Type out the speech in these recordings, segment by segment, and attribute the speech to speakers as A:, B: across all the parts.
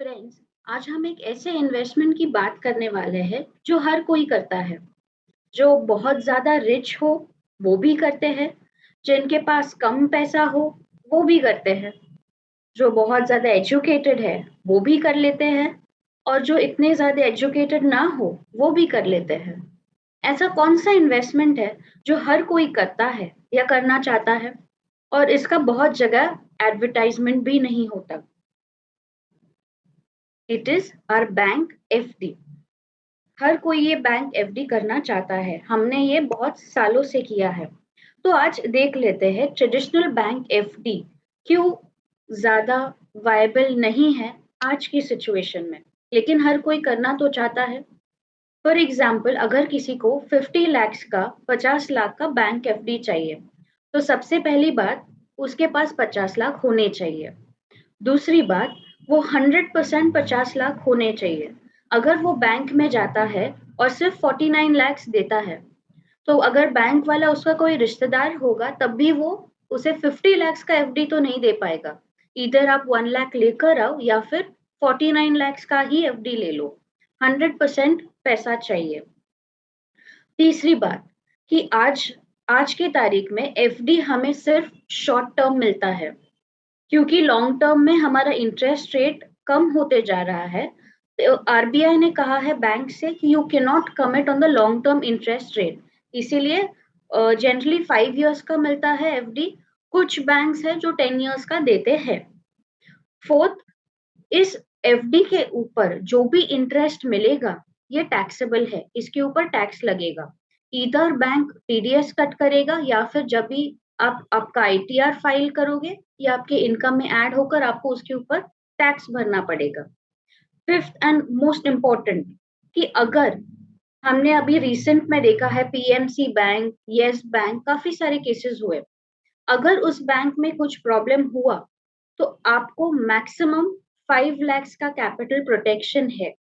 A: Friends, आज हम एक ऐसे इन्वेस्टमेंट की बात करने वाले हैं जो हर कोई करता है। जो बहुत ज्यादा रिच हो वो भी करते हैं, जिनके पास कम पैसा हो वो भी करते हैं, जो बहुत ज्यादा एजुकेटेड है वो भी कर लेते हैं, और जो इतने ज्यादा एजुकेटेड ना हो वो भी कर लेते हैं। ऐसा कौन सा इन्वेस्टमेंट है जो हर कोई करता है या करना चाहता है, और इसका बहुत जगह एडवर्टाइजमेंट भी नहीं होता? It is our bank FD. हर कोई ये बैंक एफडी करना चाहता है, हमने ये बहुत सालों से किया है। तो आज देख लेते हैं ट्रेडिशनल बैंक एफडी क्यों ज्यादा वायबल नहीं है आज की सिचुएशन में, लेकिन हर कोई करना तो चाहता है। फॉर एग्जाम्पल, अगर किसी को 50 लाख का 50 लाख का बैंक एफडी चाहिए, तो सबसे पहली बात, उसके पास 50 लाख होने चाहिए। दूसरी बात, वो 100% 50 लाख होने चाहिए। अगर वो बैंक में जाता है और सिर्फ 49 लैक्स देता है, तो अगर बैंक वाला उसका कोई रिश्तेदार होगा तब भी वो उसे 50 लैक्स का एफडी तो नहीं दे पाएगा। इधर आप 1 लाख लेकर आओ या फिर 49 लैक्स का ही एफडी ले लो, 100% पैसा चाहिए। तीसरी बात, कि आज आज के तारीख में एफडी हमें सिर्फ शॉर्ट टर्म मिलता है, क्योंकि लॉन्ग टर्म में हमारा इंटरेस्ट रेट कम होते जा रहा है। तो आरबीआई ने कहा है बैंक से कि you can not commit on the long term interest rate, इसीलिए जनरली 5 इयर्स का मिलता है एफडी। कुछ बैंक्स है जो 10 इयर्स का देते हैं। फोर्थ, इस एफडी के ऊपर जो भी इंटरेस्ट मिलेगा ये टैक्सेबल है, इसके ऊपर टैक्स लगेगा। इधर बैंक टीडीएस कट करेगा, या फिर जब भी आप आपका आईटीआर फाइल करोगे या आपके इनकम में ऐड होकर आपको उसके ऊपर टैक्स भरना पड़ेगा। फिफ्थ एंड मोस्ट इम्पोर्टेंट, कि अगर हमने अभी रिसेंट में देखा है पीएमसी बैंक, यस बैंक, काफी सारे केसेस हुए। अगर उस बैंक में कुछ प्रॉब्लम हुआ तो आपको मैक्सिमम 5 लैक्स का कैपिटल प्रोटेक्शन है।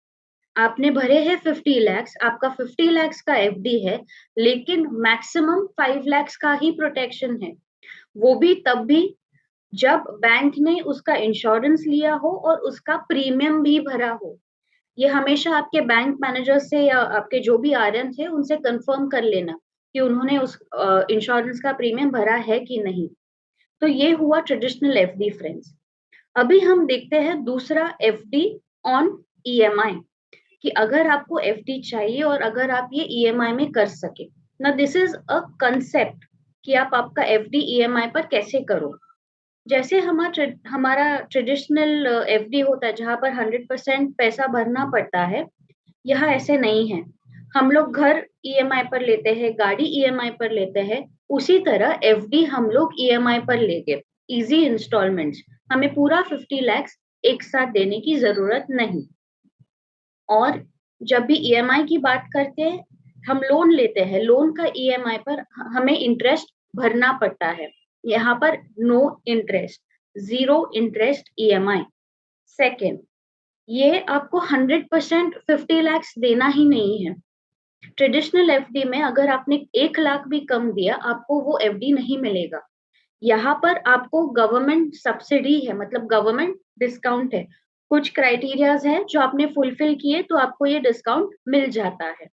A: आपने भरे हैं 50 लैक्स, आपका 50 लैक्स का एफडी है, लेकिन मैक्सिमम 5 लैक्स का ही प्रोटेक्शन है। वो भी तब भी जब बैंक ने उसका इंश्योरेंस लिया हो और उसका प्रीमियम भी भरा हो। ये हमेशा आपके बैंक मैनेजर से या आपके जो भी आरएम थे उनसे कंफर्म कर लेना कि उन्होंने उस इंश्योरेंस का प्रीमियम भरा है कि नहीं। तो ये हुआ ट्रेडिशनल एफडी फ्रेंड्स। अभी हम देखते हैं दूसरा एफडी ऑन ईएमआई, कि अगर आपको एफडी चाहिए और अगर आप ये ईएमआई में कर सके। ना दिस इज अ कंसेप्ट कि आप आपका एफडी ईएमआई पर कैसे करो। जैसे हमारा ट्रेडिशनल एफडी होता है जहां पर 100% पैसा भरना पड़ता है, यहाँ ऐसे नहीं है। हम लोग घर ईएमआई पर लेते हैं, गाड़ी ईएमआई पर लेते हैं, उसी तरह एफडी हम लोग ईएमआई पर लेंगे। इजी इंस्टॉलमेंट्स, हमें पूरा 50 लैक्स एक साथ देने की जरूरत नहीं। और जब भी ईएमआई की बात करते हैं, हम लोन लेते हैं, लोन का ईएमआई पर हमें इंटरेस्ट भरना पड़ता है। यहाँ पर no interest, zero interest EMI. Second, ये आपको 100% 50 लैक्स देना ही नहीं है। ट्रेडिशनल एफडी में अगर आपने 1 लाख भी कम दिया, आपको वो एफडी नहीं मिलेगा। यहाँ पर आपको गवर्नमेंट सब्सिडी है, मतलब गवर्नमेंट डिस्काउंट है। कुछ क्राइटेरियाज है जो आपने फुलफिल किए तो आपको ये डिस्काउंट मिल जाता है।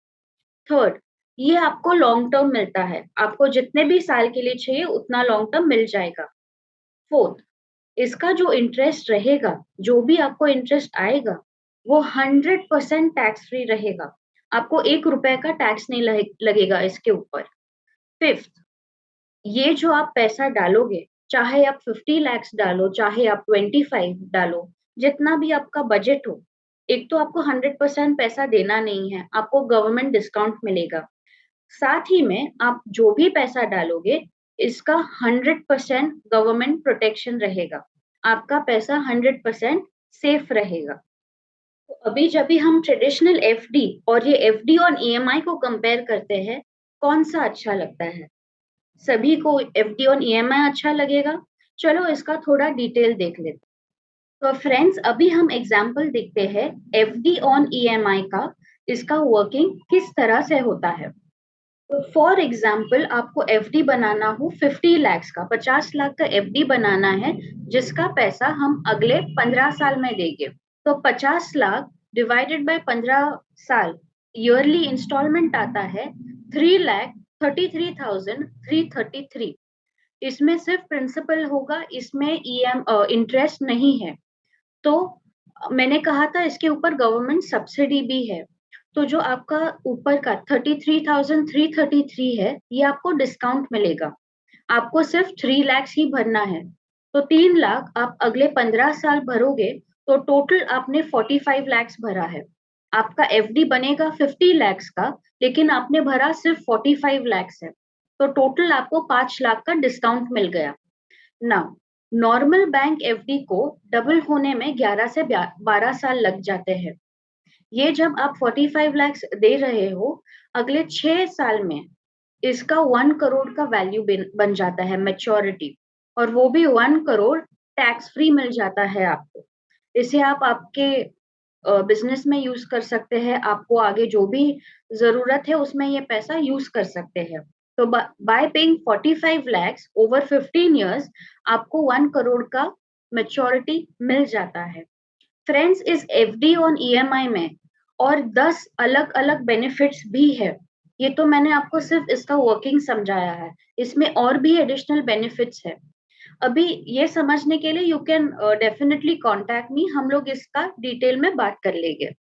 A: थर्ड, ये आपको लॉन्ग टर्म मिलता है, आपको जितने भी साल के लिए चाहिए उतना लॉन्ग टर्म मिल जाएगा। फोर्थ, इसका जो इंटरेस्ट रहेगा, जो भी आपको इंटरेस्ट आएगा, वो 100% टैक्स फ्री रहेगा। आपको 1 रुपए का टैक्स नहीं लगेगा इसके ऊपर। फिफ्थ, ये जो आप पैसा डालोगे, चाहे आप 50 लैक्स डालो, चाहे आप 25 डालो, जितना भी आपका बजट हो, एक तो आपको 100% पैसा देना नहीं है, आपको गवर्नमेंट डिस्काउंट मिलेगा। साथ ही में आप जो भी पैसा डालोगे, इसका 100% गवर्नमेंट प्रोटेक्शन रहेगा। आपका पैसा 100% सेफ रहेगा। तो अभी जब भी हम ट्रेडिशनल एफडी और ये एफडी ऑन ईएमआई को कंपेयर करते हैं, कौन सा अच्छा लगता है? सभी को एफडी ऑन ईएमआई अच्छा लगेगा। चलो इसका थोड़ा डिटेल देख लेते हैं। तो फ्रेंड्स, अभी हम एग्जांपल देखते हैं एफडी ऑन ईएमआई का, इसका वर्किंग किस तरह से होता है। तो फॉर एग्जाम्पल, आपको एफडी बनाना हो 50 लैक्स का, 50 लाख का एफडी बनाना है, जिसका पैसा हम अगले 15 साल में देंगे। तो 50 लाख डिवाइडेड बाय 15 साल ईयरली इंस्टॉलमेंट आता है 3,33,333। इसमें सिर्फ प्रिंसिपल होगा, इसमें इंटरेस्ट नहीं है। तो मैंने कहा था इसके ऊपर गवर्नमेंट सब्सिडी भी है। तो जो आपका ऊपर का 33,333 है, ये आपको डिस्काउंट मिलेगा। आपको सिर्फ 3 लाख ही भरना है। तो 3 लाख आप अगले 15 साल भरोगे, तो टोटल आपने 45 लाख भरा है। आपका एफडी बनेगा 50 लाख का, लेकिन आपने भरा सिर्फ 45 लाख है। तो टोटल आपको 5 लाख का डिस्काउंट मिल गया ना। नॉर्मल बैंक एफडी को डबल होने में 11 से 12 साल लग जाते हैं। ये जब आप 45 लाख दे रहे हो, अगले 6 साल में इसका 1 करोड़ का वैल्यू बन जाता है मैच्योरिटी, और वो भी 1 करोड़ टैक्स फ्री मिल जाता है आपको। इसे आप आपके बिजनेस में यूज कर सकते हैं, आपको आगे जो भी जरूरत है उसमें ये पैसा यूज कर सकते हैं। तो bye paying 45 lakhs over 15 years आपको 1 करोड़ का मेच्योरिटी मिल जाता है। फ्रेंड्स, इस एफडी ऑन ईएमआई में और 10 अलग अलग बेनिफिट्स भी है। ये तो मैंने आपको सिर्फ इसका वर्किंग समझाया है, इसमें और भी एडिशनल बेनिफिट्स है। अभी ये समझने के लिए you can definitely contact me, हम लोग इसका डिटेल में बात कर लेंगे।